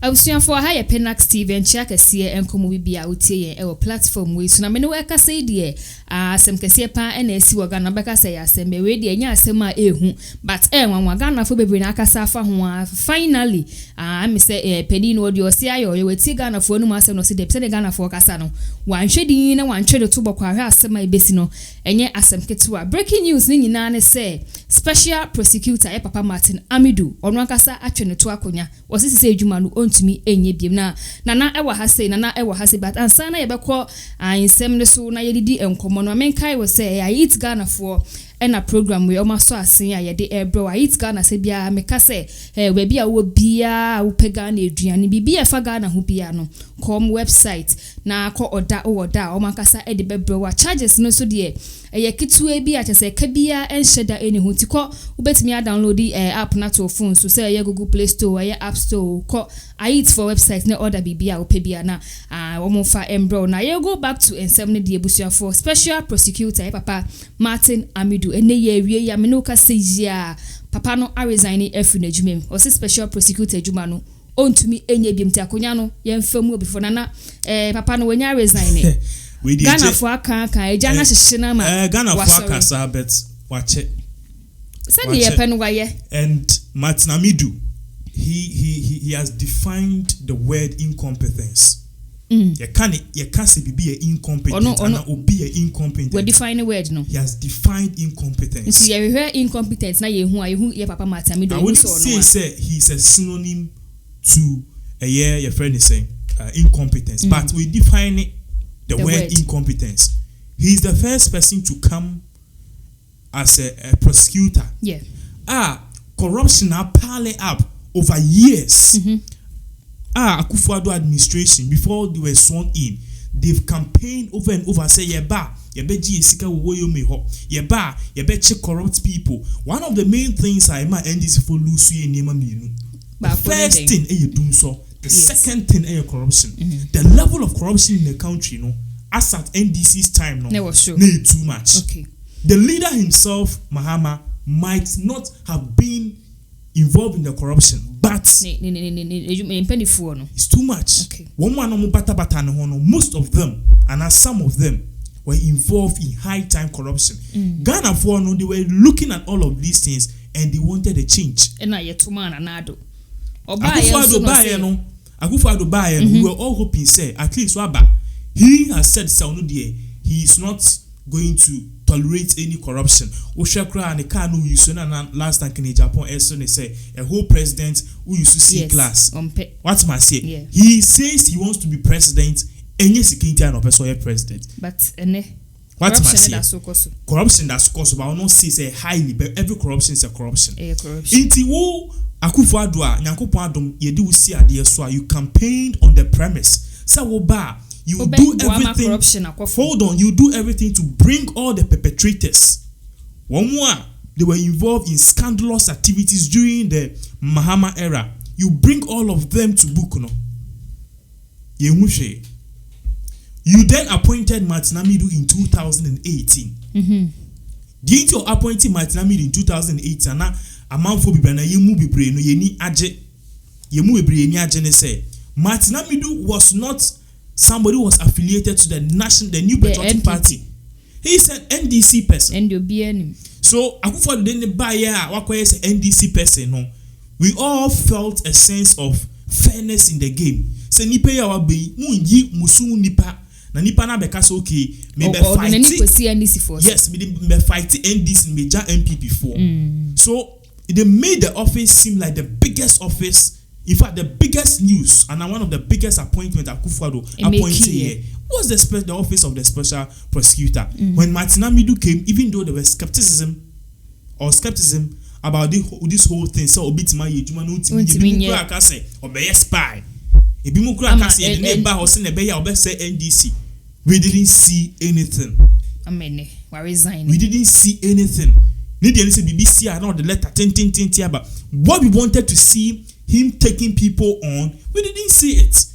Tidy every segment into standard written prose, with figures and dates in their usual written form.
Awusuafo ha ye Pinax TV enchia kese enkomo bibia utie ye e platform we so na me no eka say de asem kese pa na esi woga na beka say asem we de nya asem a ehu but nwanwa Ghana fo bebre na akasa afa ho finally me say pedi no de osi ayo ye weti Ghana fo no asem no se de pese Ghana fo kasa no wanhwedi na wanhwede to bokwa hwe asem a ebesi no enye asem ketewa breaking news ni nyina ne say special prosecutor papa Martin Amidu ono akasa atwe ne to akonya osisi say edwuma no ontumi enye biem na ewa ha say na ewa ha say but ansana ye bekọ insem ne so na yedidi enkomo no menkai we say I eat Ghana for na program we almost so asen a ye de ebro I eat Ghana say bia meka say we bia wo bia wo pega na eduane bibia fa Ghana ho bia no com website na akọ oda o makasa e de bebro wa charges no so de ye kitu bi a chese ka bia enhyeda eni ho ti ko ubetimi a download app na to phone so say ye Google Play Store ye App Store ko I eat for website na order bibia o pebia na wo fa embro na ye go back to ensem ne de ebusia for special prosecutor papa Martin Amidu ene ye wie ya me no ka sejia papa no a resign every na jumem o special prosecutor juma no ontumi enye biem ti akonya no ye mfamu obi for na papa no wenya resign Ghana for aka ejana hyehye na ma Ghana for aka sabet wache said ye pen waye and Martin Amidu he has defined the word incompetence. You can't say be incompetent and obi incompetent. We define the word no. He has defined incompetence. So you hear incompetence na ye hu papa Martin Amidu. I would say he's a synonym to your friend is saying incompetence, but we define it the word incompetence. He's the first person to come as a prosecutor. Yeah. Corruption pile up over years. Akufo-Addo administration, before they were sworn in, they've campaigned over and over, say check corrupt people. One of the main things I might NDC for Lucy and Yema. The first thing you do so, the second thing corruption. The level of corruption in the country, as at NDC's time, too much. Okay. The leader himself, Mahama, might not have been involved in the corruption, but it's too much. Okay. Most of them, and some of them, were involved in high time corruption. Ghana for they were looking at all of these things and they wanted a change. Akufo-Addo, we were all hoping, say, at least he has said he is not going to tolerate any corruption. Oshakra and the car no use last time in Japan say a whole president who used to see class. What must say? Yeah. He says he wants to be president and yes, he can't of a president. But what must say? Corruption that's cause, but I will not say highly, but every corruption is a corruption. Inti wo Akufo-Addo Nyankopon yedu see ade so you campaigned on the premise. So you do everything. Hold on, you do everything to bring all the perpetrators. One more, they were involved in scandalous activities during the Mahama era. You bring all of them to book, You then appointed Martin Amidu in 2018. Didn't you appoint Martin Amidu in 2018? And a month for Bibana, you move brain, you move brain, say Martin Amidu was not somebody who was affiliated to the New Patriotic Party. He's an NDC person. So Akufo-Addo didn't buy NDC person. No, we all felt a sense of fairness in the game. So nipa ya wabe munji musu nipa na nipa na beka so okay maybe fight. Yes, me fight NDC major NPP for. So they made the office seem like the biggest office. In fact, the biggest news and one of the biggest appointments Akufo-Addo appointed here was the office of the special prosecutor. When Martin Amidu came, even though there was skepticism about this whole thing, so obitima yejuma no timi aka say obeye spy. Ebimu aka say the neighbor or say NDC. We didn't see anything. Amen. We didn't see anything. Need the BBC and all the letter 10 but what we wanted to see him taking people on, we didn't see it.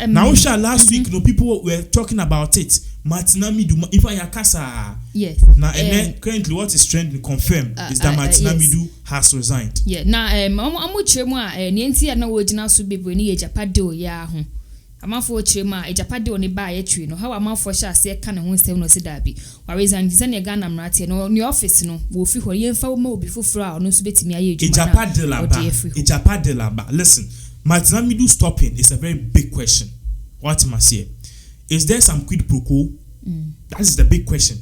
Now, last week, people were talking about it, Martin Amidu, if I akasa. Yes. Now and then currently what is trending confirmed is that Martin Amidu has resigned. Yeah. Now amu chemu a nienti ya na wojina so bebo ni ejapade o ya ho. Amafo chemu a ejapade o ne ba ye twi no. How amafo sha ase ka ne ho nsem no se dabi. Wa resign dise ne Ghana mrate no ni office no wo fi ho yemfa wo ma obi foforo a no so betimi aye ejuma na. Ejapade laba. Listen, Martin Amidu stopping is a very big question. What must say? Is there some quid pro quo? That is the big question.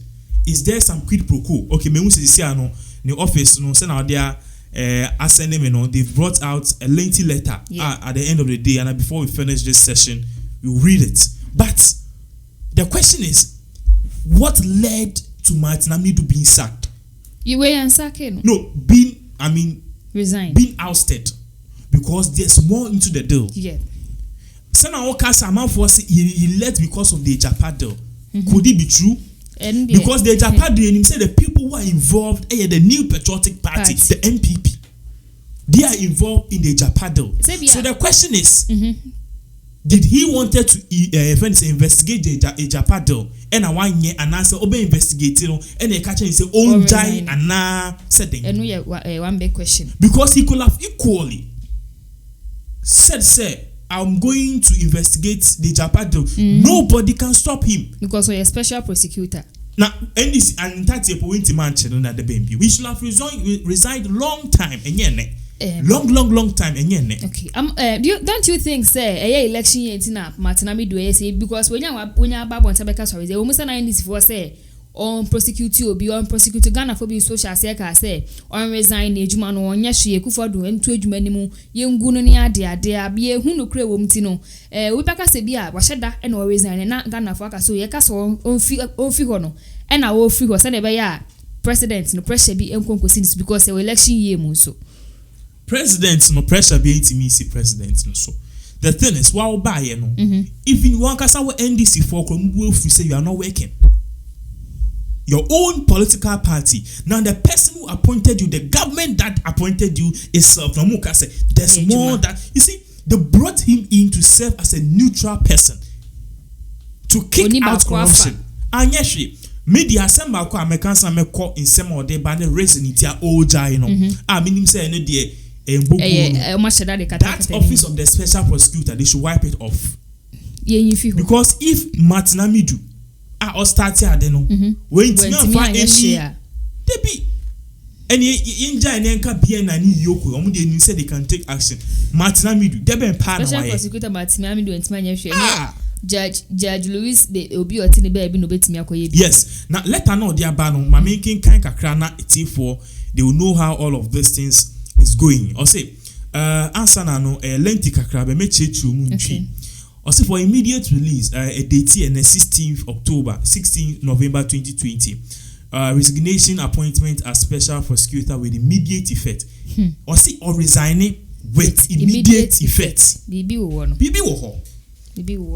Is there some quid pro quo? Okay, me who say no the office no say now there ascending, you know, they've brought out a lengthy letter at the end of the day, and before we finish this session, we'll read it. But the question is, what led to Martin Amidu being sacked? You were unsacking? No, resigned. Being ousted. Because there's more into the deal. Yeah. Sana Okasa Amanfo he left because of the Ejapa deal. Could it be true? Because the Ejapa deal, and he said the people who are involved, the New Patriotic Party, the NPP, they are involved in the Ejapa deal. So the question is, did he wanted to investigate the Ejapa deal? And I want you and answer obe investigate and they catch and say own jai and na setting. And we one big question. Because he could have equally said, "Sir, I'm going to investigate the Japado." Nobody can stop him because we're a special prosecutor. Now, and this and that's a point to mention that the baby. We should have resigned long time and long time and okay. Don't you think, say, election year tina Martin Amidu say because when you bab on Tabeka sorry, they almost 94 say on prosecutor or be on prosecutor Ghana for being social say on resign ejuma no onya hwe Kufuor ento ejuma nimu yengu ni ade abie hu no kure wom ti no we beka se bia wa hyeda e na resign na Ghana for aka so ye ka so on fi ho no e na wo fi ho se na be ya president no pressure bi enkonkosi because election year mu so president no pressure be intimacy president no so the thing is wow buy no if you want kasa we NDC for krom say you are not working. Your own political party. Now the person who appointed you, the government that appointed you itself. There's more that you see. They brought him in to serve as a neutral person to kick out corruption. And yes, media assemble American some call in some of the banner raising it ya oja no. I mean say no dey that office of the special prosecutor they should wipe it off. Because if Martin Amidu or start here no when they be any inja and enka bia na ni yoko omo dey say they can take action. Martin Amidu they be pa na why special prosecutor Martin Amidu entima nya hwe Judge Louis de obi otini be no betimi akoye. Yes, now later no dia ba no ma making kind kakra na eti4 they will know how all of these things is going. Or say answer na no lengthy kakra be mechechu mu ntwi. Also for immediate release, a date and 16th November 2020. Resignation appointment as special prosecutor with immediate effect. Or resigning with immediate effect. Bibi wo.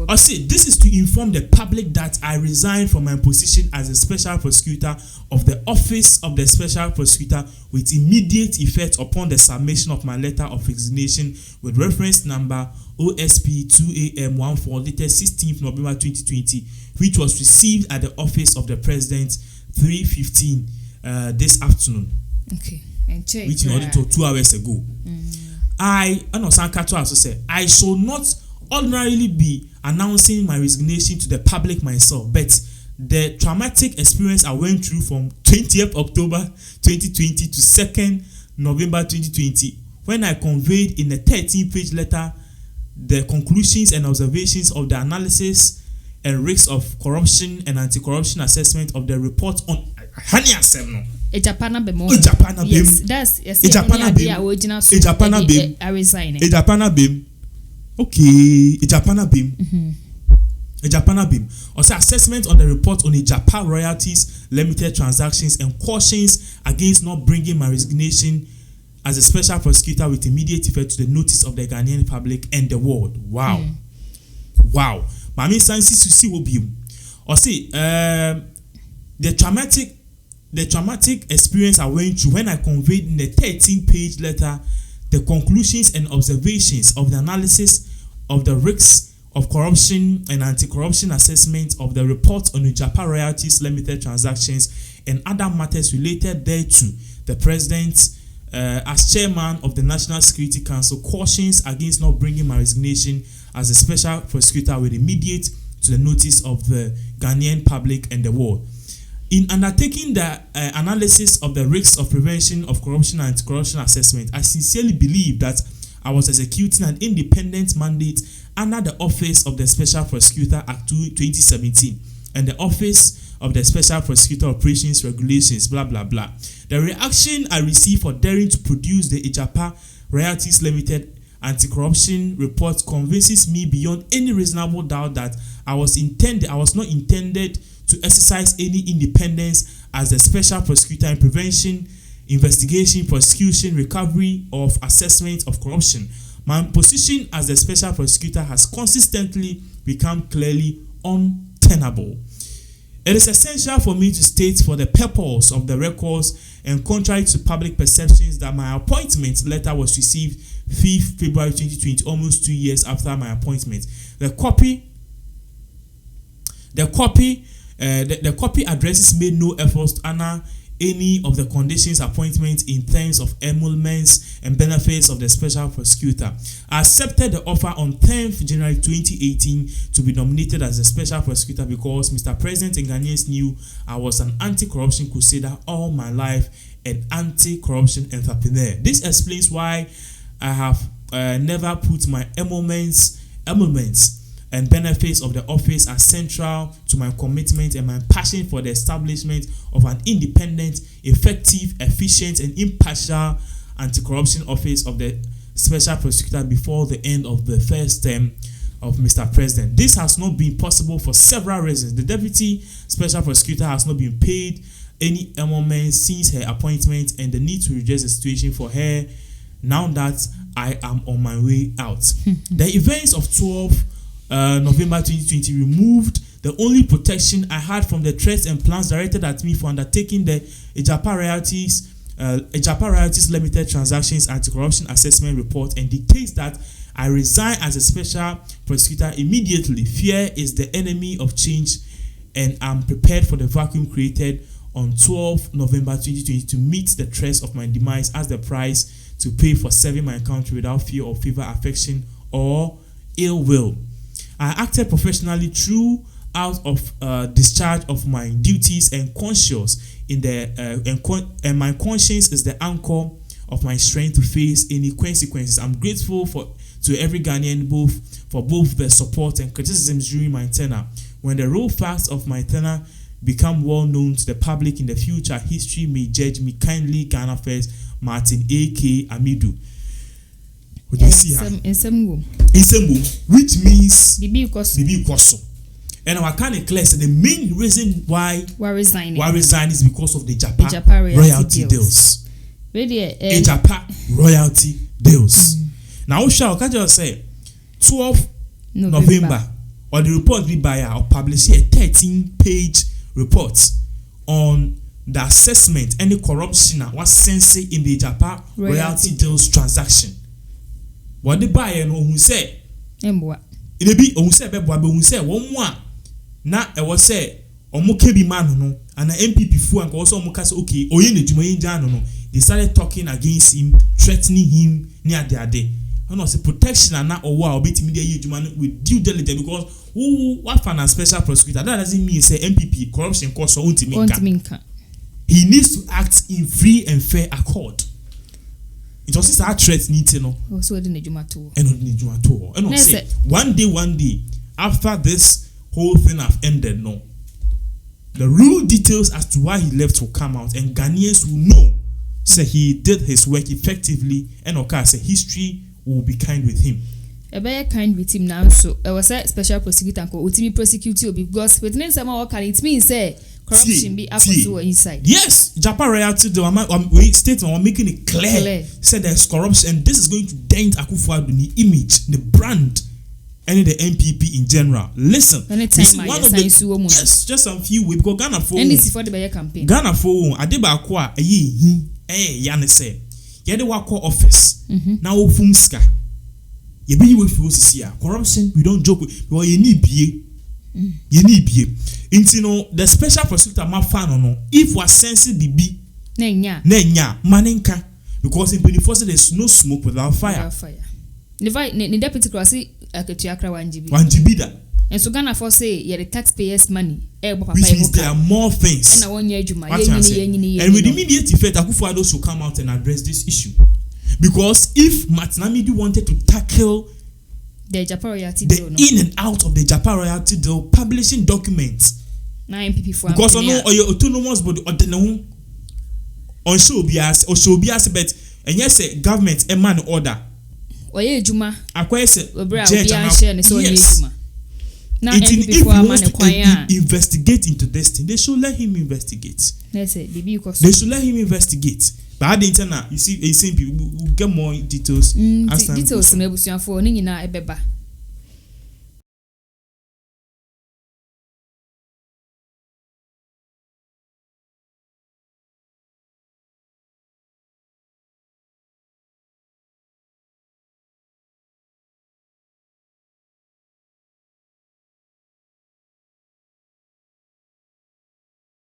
I say this is to inform the public that I resign from my position as a special prosecutor of the office of the special prosecutor with immediate effect upon the submission of my letter of resignation with reference number OSP 2AM14 dated 16th November 2020, which was received at the office of the president 3:15 this afternoon. Okay, and check. Which in order to 2 hours ago. I shall not ordinarily be announcing my resignation to the public myself, but the traumatic experience I went through from 20th October 2020 to 2nd November 2020, when I conveyed in a 13-page letter the conclusions and observations of the analysis and risks of corruption and anti-corruption assessment of the report on Ejapana Bem. Okay, Ejapana Bim. Also, assessment on the report on Ejapa royalties, limited transactions, and cautions against not bringing my resignation as a special prosecutor with immediate effect to the notice of the Ghanaian public and the world. Wow. Mami Sansi to see obium. Or say, the traumatic experience I went through when I conveyed in a 13-page letter the conclusions and observations of the analysis of the risks of Corruption and Anti-Corruption Assessment of the report on Ijapa Royalties Limited transactions and other matters related thereto, the President, as chairman of the National Security Council, cautions against not bringing my resignation as a special prosecutor with immediate to the notice of the Ghanaian public and the world. In undertaking the analysis of the risks of prevention of corruption and anti-corruption assessment, I sincerely believe that I was executing an independent mandate under the Office of the Special Prosecutor Act 2017 and the Office of the Special Prosecutor Operations Regulations, blah, blah, blah. The reaction I received for daring to produce the Ijapa Royalties Limited anti-corruption report convinces me beyond any reasonable doubt that I was not intended to exercise any independence as a special prosecutor in prevention, investigation, prosecution, recovery of assessment of corruption. My position as a special prosecutor has consistently become clearly untenable. It is essential for me to state for the purpose of the records and contrary to public perceptions that my appointment letter was received 5th February 2020, almost 2 years after my appointment. The copy addresses made no efforts to honor any of the conditions appointment in terms of emoluments and benefits of the special prosecutor. I accepted the offer on 10th January 2018 to be nominated as the special prosecutor because Mr. President and Ghanaians knew I was an anti-corruption crusader all my life and anti-corruption entrepreneur. This explains why I have never put my emoluments and benefits of the office are central to my commitment and my passion for the establishment of an independent, effective, efficient, and impartial anti-corruption office of the Special Prosecutor before the end of the first term of Mr. President. This has not been possible for several reasons. The Deputy Special Prosecutor has not been paid any emoluments since her appointment, and the need to redress the situation for her now that I am on my way out. The events of 12 November 2020 removed the only protection I had from the threats and plans directed at me for undertaking the Ijapa Royalties Limited Transactions Anti-Corruption Assessment Report, and dictates that I resign as a special prosecutor immediately. Fear is the enemy of change, and I'm prepared for the vacuum created on 12 November 2020 to meet the threats of my demise as the price to pay for serving my country without fear of favor, affection, or ill will. I acted professionally throughout of discharge of my duties and conscience and my conscience is the anchor of my strength to face any consequences. I'm grateful to every Ghanaian for both the support and criticisms during my tenure. When the real facts of my tenure become well known to the public in the future, history may judge me kindly. Ghana First, Martin A.K. Amidu. What do you see her? Insembu, which means Bibi Ukoso. And I can declare the main reason why resign is because of the Ijapa royalty deals. Ijapa royalty deals. Now, shall I just say 12 November or the report be by or publish a 13-page report on the assessment any corruption was sensed in the Ijapa royalty deals transaction. What the buyer no who say it be who say bebo who say one more na e was say omuke bi man no and NPP fu and also omuka say okay oye na dwuma yin jan no they started talking against him, threatening him near the ade and also protection and na owa obetimi dey ye dwuma with due diligence because who what for a special prosecutor that doesn't mean say NPP corruption cause so untiminka. He needs to act in free and fair accord. It was just our threat needing no. So the Nejumato. And say one day after this whole thing have ended, no. The real details as to why he left will come out, and Ghanaians will know. Say he did his work effectively, and okay, say history will be kind with him. A very kind with him now. So I was a special prosecutor and ultimate prosecutor because with name some more it means say corruption be up to inside. Yes, Ijapa royalty statement are making it clear. Said there's corruption, and this is going to dent Akufo-Addo the image, the brand, and the NPP in general. Listen, this is one of the just some few weeks because Ghana for the campaign. Ghana for Adeba Akwa yane say yede wako office na ofum ska You be with you corruption. We don't joke with. Well, you need be. You need be. You know the special prosecutor ma fan no. If was sense be. Nenya maninka because in 24 there's no smoke without fire. The deputy crossy aketiakra 1 GB. 1 GB that. And so Ghana for say the taxpayers' money. Which means there are more things. And with immediate effect, Akufo-Addo should come out and address this issue. Because if Amidu wanted to tackle the Japan royalty deal, in and out of the Japan royalty deal, publishing documents. Now NPP for because or your autonomous body or the no on show bias but and yes government a man order. Oye juma. Akwa say yes. Now if he wants to investigate into this thing, they should let him investigate. They should let him investigate. But at the internet, you see people will get more details. Details for